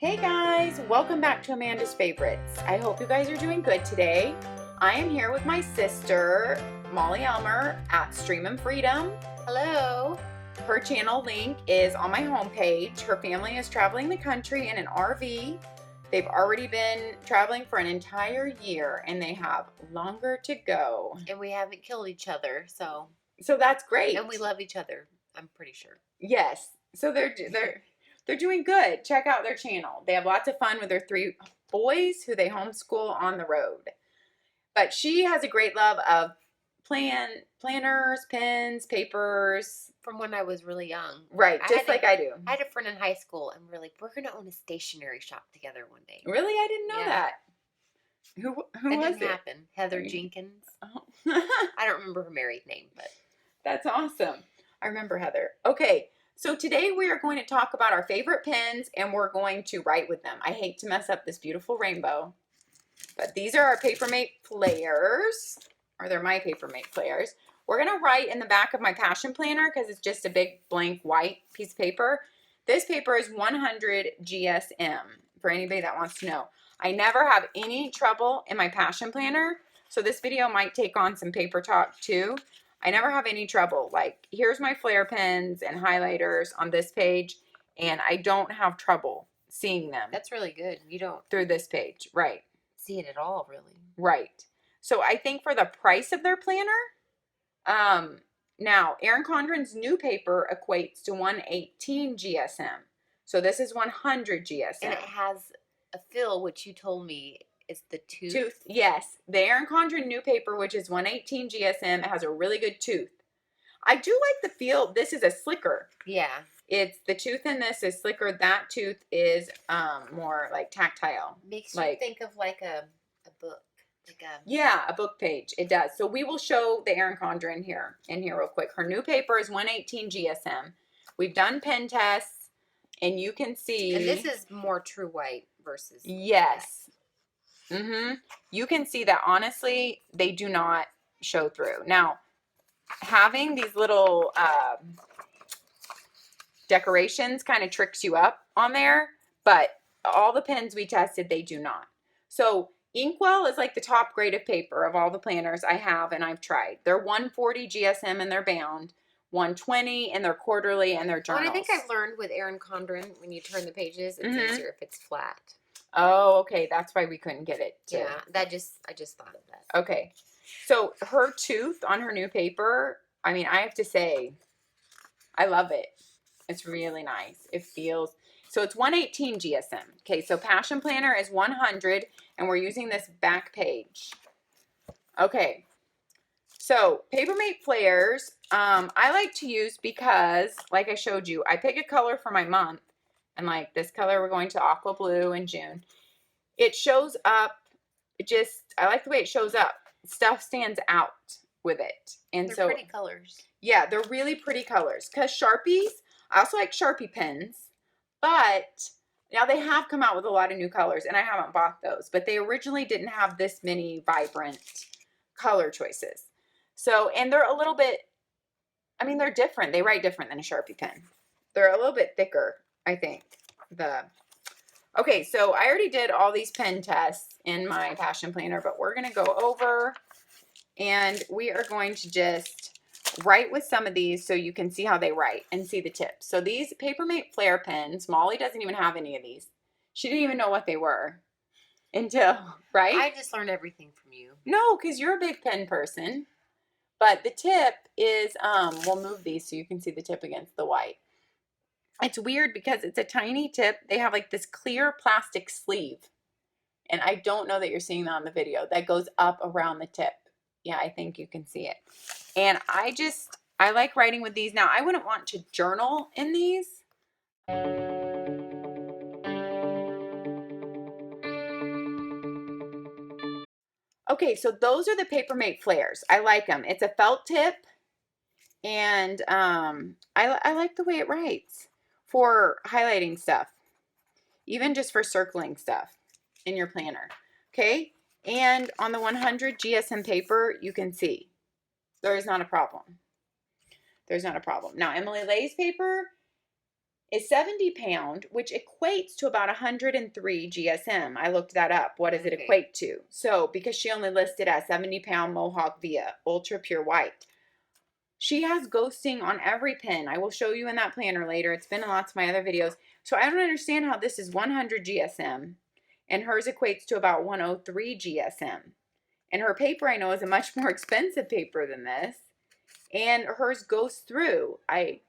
Hey guys, welcome back to Amanda's Favorites. I hope you guys are doing good today. I am here with my sister, Molly Elmer at Stream and Freedom. Hello. Her channel link is on my homepage. Her family is traveling the country in an RV. They've already been traveling for an entire year and they have longer to go. And we haven't killed each other, so that's great. And we love each other, I'm pretty sure. Yes. So they're doing good. Check out their channel. They have lots of fun with their 3 boys who they homeschool on the road. But she has a great love of planners, pens, papers. From when I was really young. Right, just like I do. I had a friend in high school, and we're like, we're going to own a stationery shop together one day. Really? I didn't know that. Who was it? Didn't happen. Heather Jenkins. Oh. I don't remember her married name, but. That's awesome. I remember Heather. Okay. So today we are going to talk about our favorite pens and we're going to write with them. I hate to mess up this beautiful rainbow, but these are our Papermate Flairs, or they're my Papermate Flairs. We're going to write in the back of my Passion Planner because it's just a big blank white piece of paper. This paper is 100 GSM for anybody that wants to know. I never have any trouble in my Passion Planner, so this video might take on some paper talk too. I never have any trouble. Like, here's my Flair pens and highlighters on this page, and I don't have trouble seeing them. That's really good. You don't through this page, right? See it at all, really. Right. So I think for the price of their planner, now Erin Condren's new paper equates to 118 GSM. So this is 100 GSM. And it has a fill, which you told me is the tooth. Yes. The Erin Condren new paper, which is 118 GSM, it has a really good tooth. I do like the feel. This is a slicker. Yeah. It's the tooth in this is slicker. That tooth is more like tactile. Makes you think of like a book. Yeah, a book page. It does. So we will show the Erin Condren here real quick. Her new paper is 118 GSM. We've done pen tests, and you can see. And this is more true white versus. Yes. You can see that honestly, they do not show through. Now, having these little decorations kind of tricks you up on there, but all the pens we tested, they do not. So Inkwell is like the top grade of paper of all the planners I have and I've tried. They're 140 GSM and they're bound, 120 and they're quarterly and they're journals. Well, I think I've learned with Erin Condren, when you turn the pages, it's easier if it's flat. Oh, okay. That's why we couldn't get it. Yeah, I just thought of that. Okay. So her tooth on her new paper, I mean, I have to say, I love it. It's really nice. It feels, so it's 118 GSM. Okay, so Passion Planner is 100, and we're using this back page. Okay. So Papermate Flairs, I like to use because, like I showed you, I pick a color for my month. And like this color, we're going to aqua blue in June. It shows up, I like the way it shows up. Stuff stands out with it. And they're pretty colors. Yeah, they're really pretty colors. Because Sharpies, I also like Sharpie pens. But now they have come out with a lot of new colors. And I haven't bought those. But they originally didn't have this many vibrant color choices. So, and they're a little bit, I mean, they're different. They write different than a Sharpie pen. They're a little bit thicker, I think. Okay, so I already did all these pen tests in my Passion Planner, but we're going to go over and we are going to just write with some of these so you can see how they write and see the tips. So these Papermate Flair pens, Molly doesn't even have any of these. She didn't even know what they were until, right? I just learned everything from you. No, because you're a big pen person. But the tip is, we'll move these so you can see the tip against the white. It's weird because it's a tiny tip. They have like this clear plastic sleeve. And I don't know that you're seeing that on the video. That goes up around the tip. Yeah, I think you can see it. And I like writing with these. Now, I wouldn't want to journal in these. Okay, so those are the Papermate Flairs. I like them. It's a felt tip. And I like the way it writes. For highlighting stuff, even just for circling stuff in your planner. Okay, and on the 100 GSM paper, you can see there is not a problem. There's not a problem. Now, Emily Lay's paper, is 70 pound, which equates to about 103 GSM. I looked that up. What does it equate to? So, because she only listed as 70 pound Mohawk Via Ultra Pure White. She has ghosting on every pen. I will show you in that planner later. It's been in lots of my other videos. So I don't understand how this is 100 GSM and hers equates to about 103 GSM. And her paper, I know, is a much more expensive paper than this. And hers goes through. I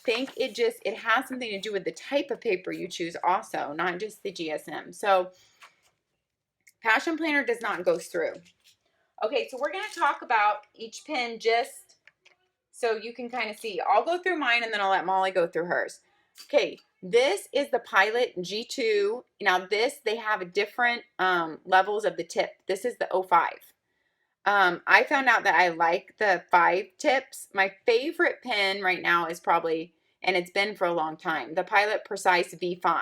think it has something to do with the type of paper you choose also, not just the GSM. So Passion Planner does not go through. Okay, so we're going to talk about each pen just so you can kind of see. I'll go through mine and then I'll let Molly go through hers. Okay, this is the Pilot G2. Now this, they have different levels of the tip. This is the 05. I found out that I like the 5 tips. My favorite pen right now is probably, and it's been for a long time, the Pilot Precise V5.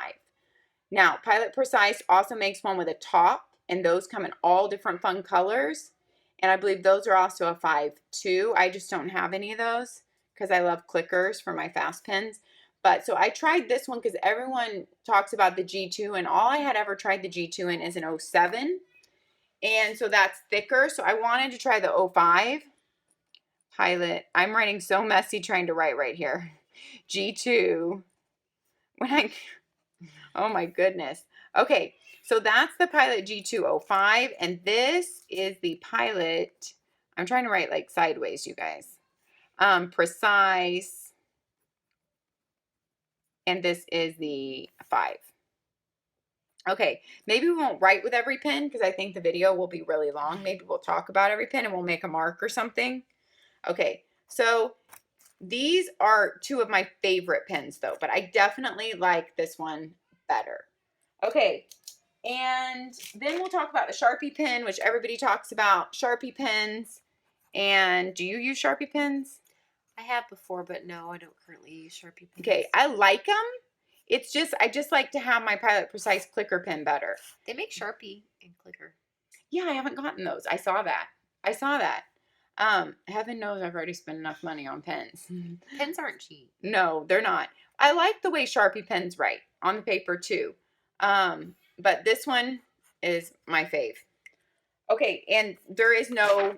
Now, Pilot Precise also makes one with a top, and those come in all different fun colors. And I believe those are also a 5 too. I just don't have any of those because I love clickers for my fast pens. But so I tried this one because everyone talks about the G2, and all I had ever tried the G2 in is an 07. And so that's thicker. So I wanted to try the 05 Pilot. I'm writing so messy trying to write right here. G2. Oh my goodness. Okay, so that's the Pilot G205, and this is the Pilot. I'm trying to write like sideways, you guys. Precise. And this is the 5. Okay, maybe we won't write with every pen because I think the video will be really long. Maybe we'll talk about every pen and we'll make a mark or something. Okay, so these are 2 of my favorite pens though, but I definitely like this one better. Okay, and then we'll talk about the Sharpie pen, which everybody talks about. Sharpie pens. And do you use Sharpie pens? I have before, but no, I don't currently use Sharpie pens. Okay, I like them. It's just, I just like to have my Pilot Precise clicker pen better. They make Sharpie and clicker. Yeah, I haven't gotten those. I saw that. Heaven knows I've already spent enough money on pens. Pens aren't cheap. No, they're not. I like the way Sharpie pens write on the paper too. But this one is my fave. Okay, and there is no,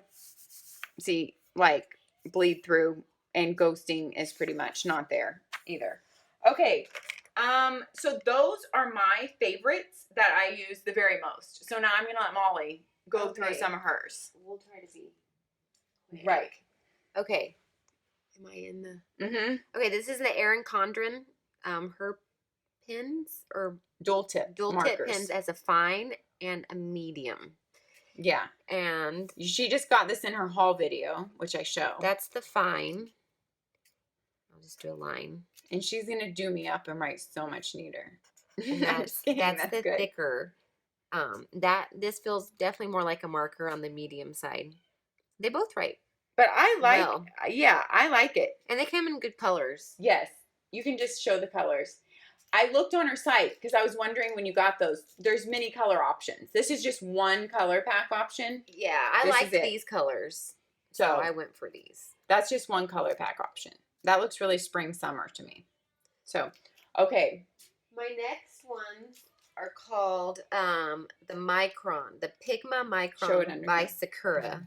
see, like bleed through, and ghosting is pretty much not there either. Okay, so those are my favorites that I use the very most. So now I'm going to let Molly go through some of hers. We'll try to be quick. Right. Okay. Am I in the... Mm-hmm. Okay, this is the Erin Condren, her pens, or Dual tip pens as a fine and a medium. Yeah. And she just got this in her haul video, which I show. That's the fine. I'll just do a line. And she's going to do me up and write so much neater. And that's the good. Thicker. This feels definitely more like a marker on the medium side. They both write. But I like, yeah, I like it. And they come in good colors. Yes. You can just show the colors. I looked on her site because I was wondering when you got those. There's many color options. This is just one color pack option. Yeah, I like these colors. So I went for these. That's just one color pack option. That looks really spring summer to me. So, okay. My next ones are called the Micron, the Pigma Micron by Sakura. Yeah.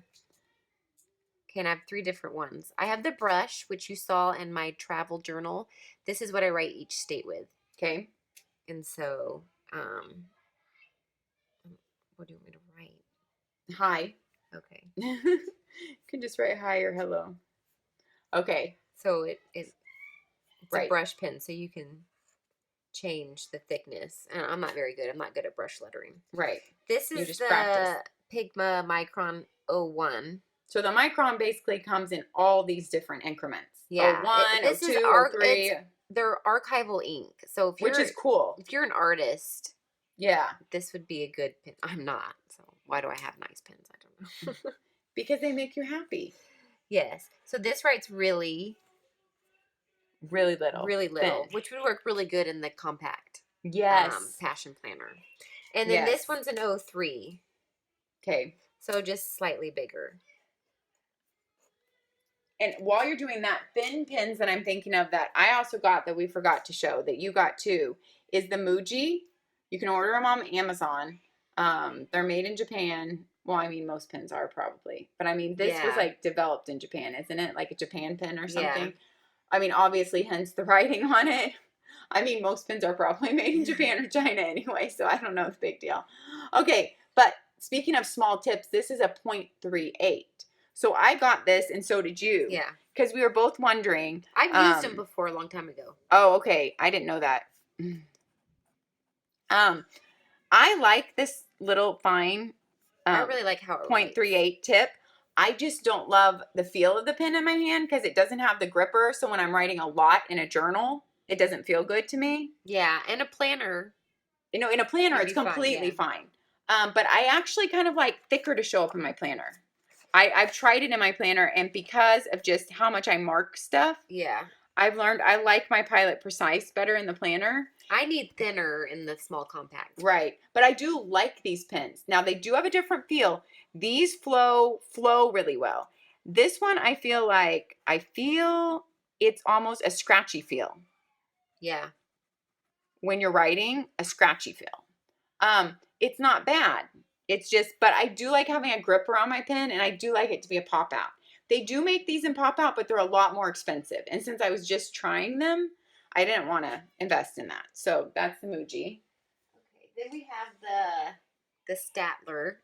Okay, and I have 3 different ones. I have the brush, which you saw in my travel journal. This is what I write each state with. Okay. And so, what do you want me to write? Hi. Okay. You can just write hi or hello. Okay. So it's a brush pen, so you can change the thickness. And I'm not very good. I'm not good at brush lettering. Right. This is the Pigma Micron 01. So the Micron basically comes in all these different increments. Yeah. 01, 02, 03. They're archival ink. So if which is cool. If you're an artist, yeah, this would be a good pen. I'm not. So why do I have nice pens? I don't know. Because they make you happy. Yes. So this writes really little. Really little. Thin. Which would work really good in the compact. Yes. Passion Planner. And then this one's an 03. Okay. So just slightly bigger. And while you're doing that, thin pins that I'm thinking of that I also got that we forgot to show that you got too is the Muji. You can order them on Amazon. They're made in Japan. Well, I mean, most pins are probably. But I mean, this was like developed in Japan, isn't it? Like a Japan pin or something. Yeah. I mean, obviously, hence the writing on it. I mean, most pins are probably made in Japan or China anyway, so I don't know. It's a big deal. Okay, but speaking of small tips, this is a 0.38. So I got this, and so did you. Yeah. Because we were both wondering. I've used them before a long time ago. Oh, okay. I didn't know that. I like this little fine. I really like how it 0.38 tip. I just don't love the feel of the pen in my hand because it doesn't have the gripper. So when I'm writing a lot in a journal, it doesn't feel good to me. Yeah, and a planner. You know, in a planner, it's completely fine. But I actually kind of like thicker to show up in my planner. I've tried it in my planner, and because of just how much I mark stuff, I've learned I like my Pilot Precise better in the planner. I need thinner in the small compact. Right. But I do like these pens. Now, they do have a different feel. These flow really well. This one, I feel it's almost a scratchy feel. Yeah. When you're writing, a scratchy feel. It's not bad. It's just, but I do like having a gripper on my pen, and I do like it to be a pop out. They do make these in pop out, but they're a lot more expensive. And since I was just trying them, I didn't want to invest in that. So that's the Muji. Okay, then we have the Statler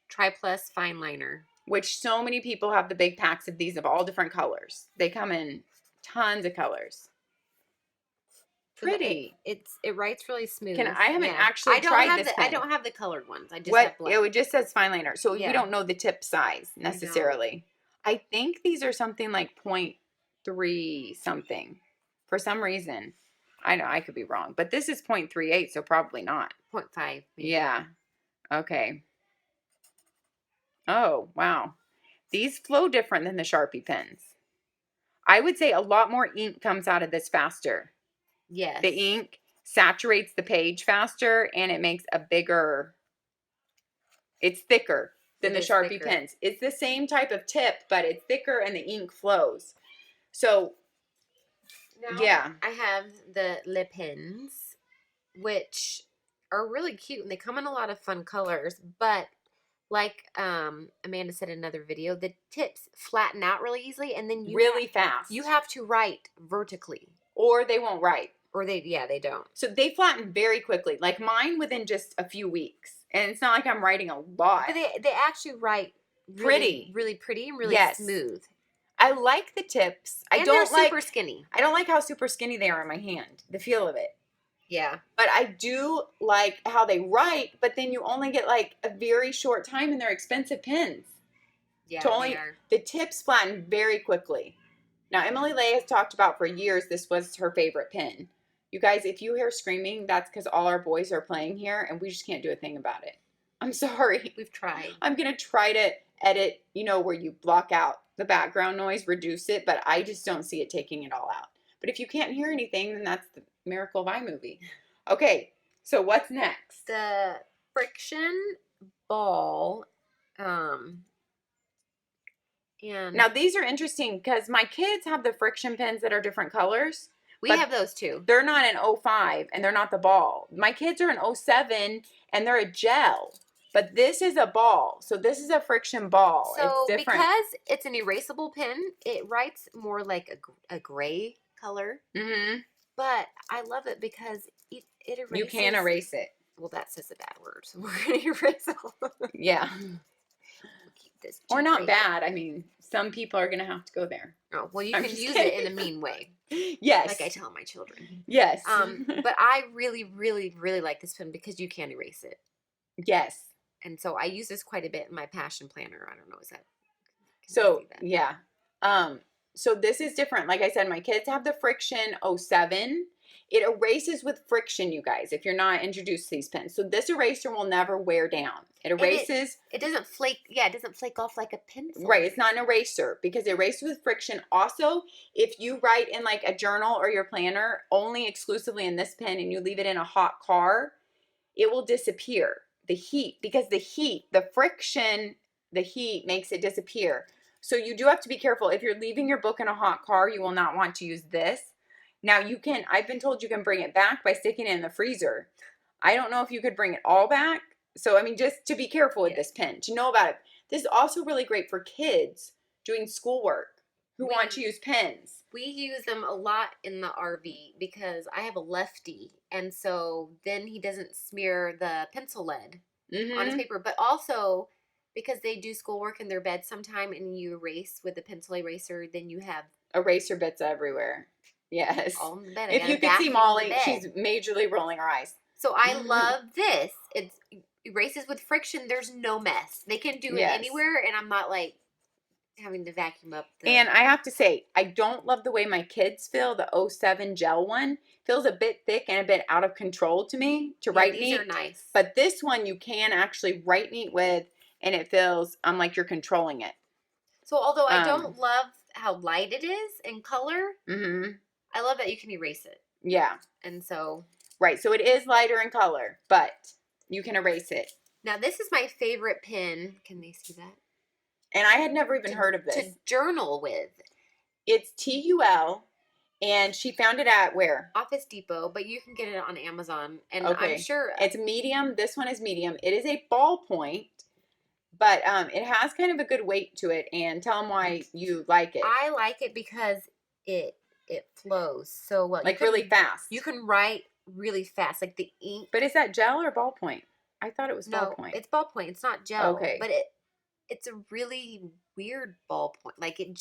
Tri-Plus Fine Liner. Which so many people have the big packs of these of all different colors. They come in tons of colors. Pretty. It writes really smooth. I haven't actually tried this pen. I don't have the colored ones. I just have black. It just says fine liner. So you don't know the tip size necessarily. I think these are something like 0.3 something. For some reason. I know I could be wrong. But this is 0.38, so probably not. 0.5. Maybe. Yeah. Okay. Oh, wow. These flow different than the Sharpie pens. I would say a lot more ink comes out of this faster. Yes. The ink saturates the page faster, and it makes a bigger, it's thicker than the Sharpie pens. It's the same type of tip, but it's thicker and the ink flows. So, now, I have the Le Pens, which are really cute, and they come in a lot of fun colors, but like Amanda said in another video, the tips flatten out really easily, and then fast. You have to write vertically. Or they won't write. Or they don't. So they flatten very quickly. Like mine within just a few weeks. And it's not like I'm writing a lot. But they actually write really pretty and really smooth. I like the tips. They're super skinny. I don't like how super skinny they are in my hand. The feel of it. Yeah. But I do like how they write, but then you only get like a very short time, and they're expensive pens. Yeah, they are. The tips flatten very quickly. Now, Emily Lay has talked about for years this was her favorite pen. You guys, if you hear screaming, that's because all our boys are playing here, and we just can't do a thing about it. I'm sorry. We've tried. I'm going to try to edit, where you block out the background noise, reduce it, but I just don't see it taking it all out. But if you can't hear anything, then that's the miracle of iMovie. Okay, so what's next? The friction ball. And now these are interesting because my kids have the friction pens that are different colors. We have those too. They're not an 05 and they're not the ball. My kids are an 07 and they're a gel. But this is a ball. So this is a friction ball. So it's different. Because it's an erasable pen, it writes more like a gray color. Mm-hmm. But I love it because it erases. You can erase it. Well, that says a bad word. So we're going to erase all of it. Yeah. Keep this or not bad. I mean, some people are going to have to go there. Oh, well, you can use it in a mean way. Yes. Like I tell my children. Yes. But I really, really, really like this pen because you can erase it. Yes. And so I use this quite a bit in my passion planner. I don't know, is that? So, yeah. So this is different. Like I said, my kids have the friction 07. It erases with friction, you guys, if you're not introduced to these pens. So this eraser will never wear down. It erases. It doesn't flake. Yeah, it doesn't flake off like a pencil. Right. It's not an eraser because it erases with friction. Also, if you write in like a journal or your planner only exclusively in this pen and you leave it in a hot car, it will disappear. The heat, because the friction, the heat makes it disappear. So you do have to be careful. If you're leaving your book in a hot car, you will not want to use this. Now you can, I've been told you can bring it back by sticking it in the freezer. I don't know if you could bring it all back. So, I mean, just to be careful with this pen, to know about it. This is also really great for kids doing schoolwork who want to use pens. We use them a lot in the RV because I have a lefty. And so then he doesn't smear the pencil lead on his paper. But also because they do schoolwork in their bed sometime and you erase with a pencil eraser, then you have eraser bits everywhere. Yes. All in the bed. If you could see Molly, she's majorly rolling her eyes. So I love this. It erases with friction. There's no mess. They can do it anywhere, and I'm not like having to vacuum up. And I have to say, I don't love the way my kids feel. The 07 gel one feels a bit thick and a bit out of control to me to write neat. These are nice. But this one you can actually write neat with, and it feels like you're controlling it. So although I don't love how light it is in color, I love that you can erase it. Yeah. And so... Right, so it is lighter in color, but you can erase it. Now, this is my favorite pen. Can they see that? And I had never even heard of this. To journal with. It's TUL, and she found it at where? Office Depot, but you can get it on Amazon. And I'm sure... It's medium. This one is medium. It is a ballpoint, but it has kind of a good weight to it, and tell them why you like it. I like it because it flows so well. Like really fast. You can write really fast, like the ink. But is that gel or ballpoint? I thought it was ballpoint. No, it's ballpoint. It's not gel. Okay. But it's a really weird ballpoint. Like it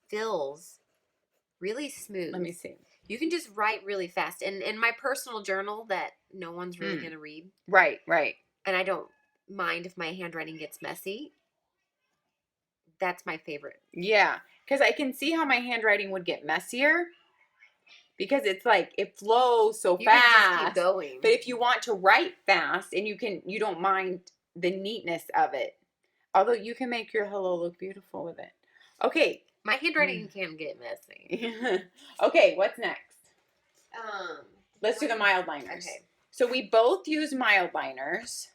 feels really smooth. Let me see. You can just write really fast. And in my personal journal that no one's really going to read. Right, right. And I don't mind if my handwriting gets messy. That's my favorite. Yeah, because I can see how my handwriting would get messier. Because it's like it flows so fast. Can just keep going. But if you want to write fast and you don't mind the neatness of it. Although you can make your hello look beautiful with it. Okay. My handwriting can get messy. Okay, what's next? Let's do the mild liners. Okay. So we both use mild liners.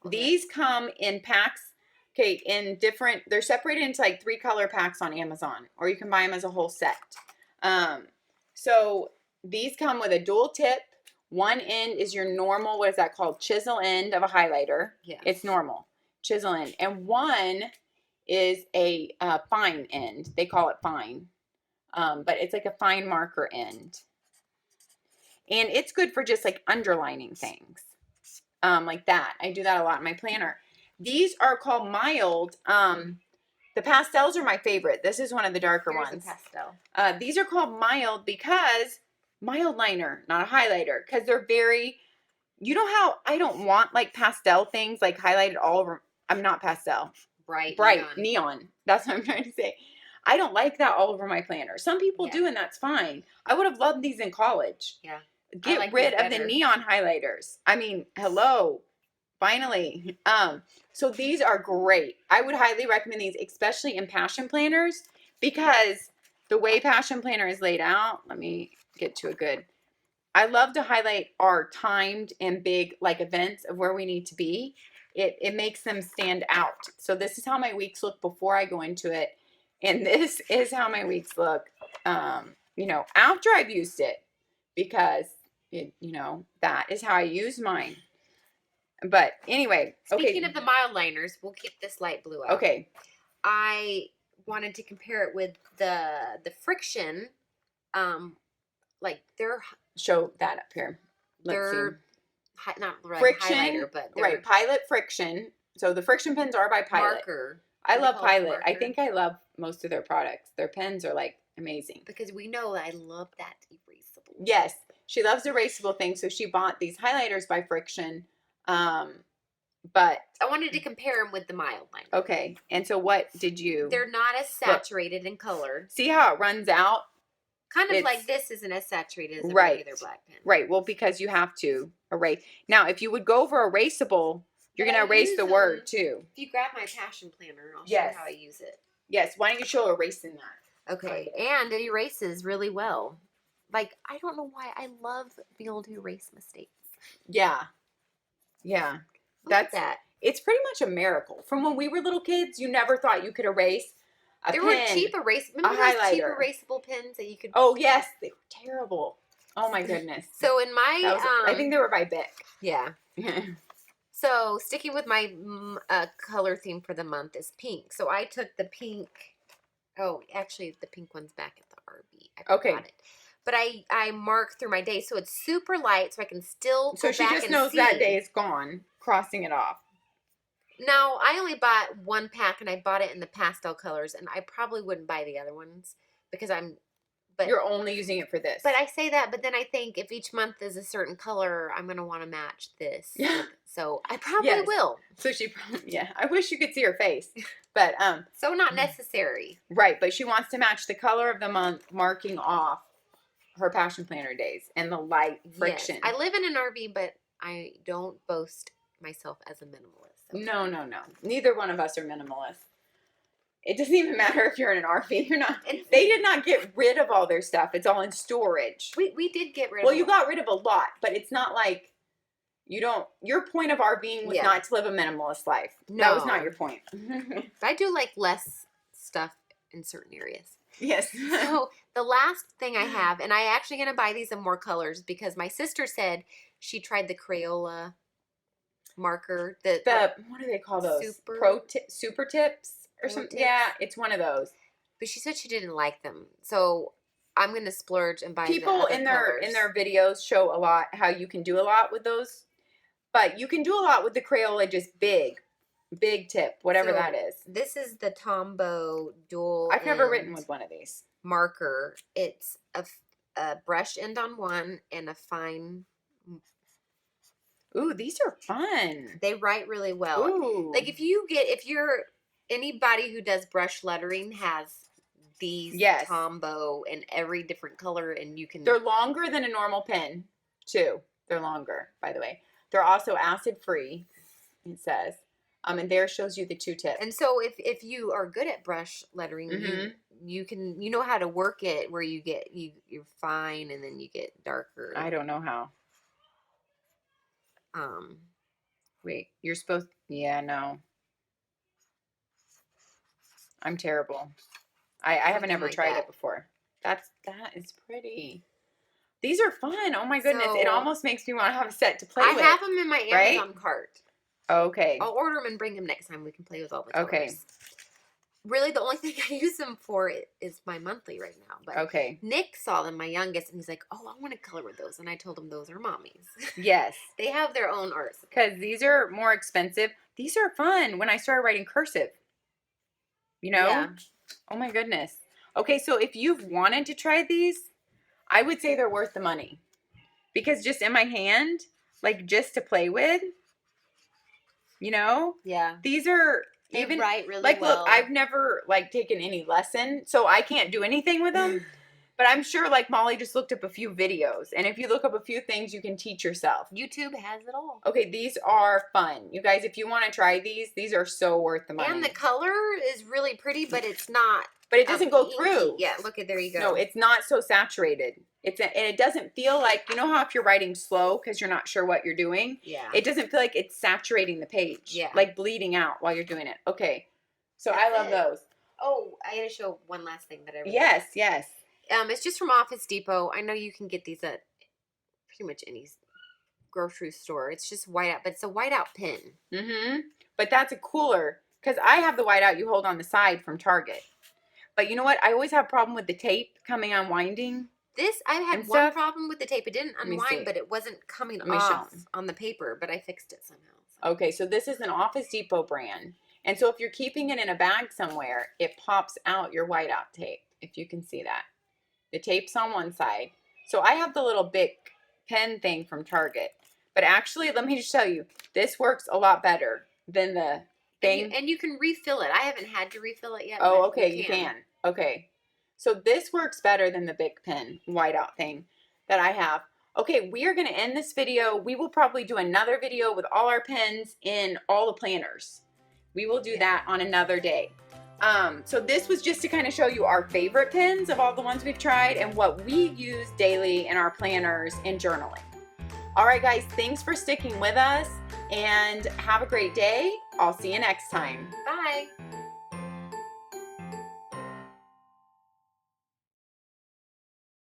Okay. These come in packs. Okay, they're separated into like 3 color packs on Amazon. Or you can buy them as a whole set. So these come with a dual tip. One end is your normal, what is that called? Chisel end of a highlighter. Yeah. It's normal. Chisel end. And one is a fine end. They call it fine. But it's like a fine marker end. And it's good for just like underlining things. Like that. I do that a lot in my planner. These are called mild. The pastels are my favorite. This is one of the darker ones. A pastel. These are called mild because mild liner, not a highlighter, because they're very. You know how I don't want like pastel things like highlighted all over. I'm not pastel. Bright neon. That's what I'm trying to say. I don't like that all over my planner. Some people do, and that's fine. I would have loved these in college. Yeah. Get rid of the neon highlighters. I mean, hello. Finally. So these are great. I would highly recommend these, especially in passion planners, because the way passion planner is laid out, let me get to a good. I love to highlight our timed and big like events of where we need to be. It makes them stand out. So this is how my weeks look before I go into it. And this is how my weeks look, after I've used it, because that is how I use mine. But anyway, Speaking of the mild liners, we'll keep this light blue out. Okay. I wanted to compare it with the friction. Show that up here. They're not right, friction, highlighter, but right. Pilot Friction. So the friction pens are by Pilot. Marker. I love Pilot. I think I love most of their products. Their pens are like amazing. Because we know I love that erasable. Yes, she loves erasable things, so she bought these highlighters by Friction. But I wanted to compare them with the mild liner. Okay, and so what did you? They're not as saturated in color. See how it runs out? Kind of like this isn't as saturated as a regular black pen. Right. Well, because you have to erase. Now, if you would go for erasable, you're going to erase the word too. If you grab my passion planner, I'll show you how I use it. Yes. Why don't you show erasing that? Okay. And it erases really well. Like, I don't know why. I love being able to erase mistakes. Yeah. Yeah. That's that. It's pretty much a miracle. From when we were little kids, you never thought you could erase. There were cheap Remember those cheap highlighter. erasable pens that you could... Oh, yes. They were terrible. Oh, my goodness. So in my... I think they were by Bic. Yeah. So sticking with my color theme for the month is pink. So I took the pink... Oh, actually, the pink one's back at the RV. I forgot it. But I mark through my day, so it's super light, so I can still go back and see. So she just knows that day is gone, crossing it off. No, I only bought one pack, and I bought it in the pastel colors, and I probably wouldn't buy the other ones because But you're only using it for this. But I say that, but then I think if each month is a certain color, I'm going to want to match this. Yeah. So I probably will. So she probably, I wish you could see her face. But so not necessary. Right, but she wants to match the color of the month, marking off her Passion Planner days and the light friction. Yes. I live in an RV, but I don't boast myself as a minimalist. Okay? No. Neither one of us are minimalists. It doesn't even matter if you're in an RV. You're not. They did not get rid of all their stuff. It's all in storage. We did get rid of. Well, you got rid of a lot, but it's not like you don't. Your point of RVing was not to live a minimalist life. No, that was not your point. I do like less stuff in certain areas. Yes. So the last thing I have, and I actually going to buy these in more colors because my sister said she tried the Crayola marker. The what do they call those? Super tips or something. Yeah, it's one of those. But she said she didn't like them, so I'm going to splurge and buy. People in their videos show a lot how you can do a lot with those, but you can do a lot with the Crayola just big tip, whatever that is. This is the Tombow dual. I've never written with one of these. Marker. It's a brush end on one and a fine. Ooh, these are fun. They write really well. Ooh. Like if you're anybody who does brush lettering has these Tombow in every different color, and you can. They're longer than a normal pen, too. They're longer, by the way. They're also acid free. It says. And there shows you the 2 tips. And so if you are good at brush lettering, you know how to work it where you're fine and then you get darker. I don't know how. Wait, you're supposed. Yeah, no. I'm terrible. I haven't ever tried it before. That is pretty. These are fun. Oh my goodness! It almost makes me want to have a set to play with. I have them in my Amazon cart. Okay. I'll order them and bring them next time. We can play with all the colors. Okay. Really, the only thing I use them for is my monthly right now. But Nick saw them, my youngest, and he's like, "Oh, I want to color with those." And I told him those are mommy's. Yes. They have their own art. Because these are more expensive. These are fun when I started writing cursive. You know? Yeah. Oh my goodness. Okay, so if you've wanted to try these, I would say they're worth the money. Because just in my hand, like just to play with, you know? Yeah. These are they write really like well. Look, I've never like taken any lesson, so I can't do anything with them. But I'm sure like Molly just looked up a few videos, and if you look up a few things, you can teach yourself. YouTube has it all. Okay, these are fun. You guys, if you want to try these are so worth the money. And the color is really pretty, but it's not. But it doesn't go through. Yeah, look at there you go. No, it's not so saturated. And it doesn't feel like, you know how if you're writing slow because you're not sure what you're doing? Yeah. It doesn't feel like it's saturating the page. Yeah. Like bleeding out while you're doing it. Okay. So I love those. Oh, I had to show one last thing that I really Yes. It's just from Office Depot. I know you can get these at pretty much any grocery store. It's just whiteout, but it's a whiteout pin. Mm-hmm. But that's a cooler, because I have the whiteout you hold on the side from Target. But you know what? I always have a problem with the tape coming unwinding. I had one problem with the tape. It didn't unwind, but it wasn't coming off on the paper, but I fixed it somehow. So. Okay, so this is an Office Depot brand. And so if you're keeping it in a bag somewhere, it pops out your whiteout tape, if you can see that. The tape's on one side. So I have the little Bic pen thing from Target. But actually, let me just tell you, this works a lot better than the thing. And you can refill it. I haven't had to refill it yet. Oh, okay, you can. Okay. So this works better than the Bic pen whiteout thing that I have. Okay, we are going to end this video. We will probably do another video with all our pens in all the planners. We will do that on another day. So this was just to kind of show you our favorite pens of all the ones we've tried and what we use daily in our planners and journaling. All right, guys, thanks for sticking with us and have a great day. I'll see you next time. Bye.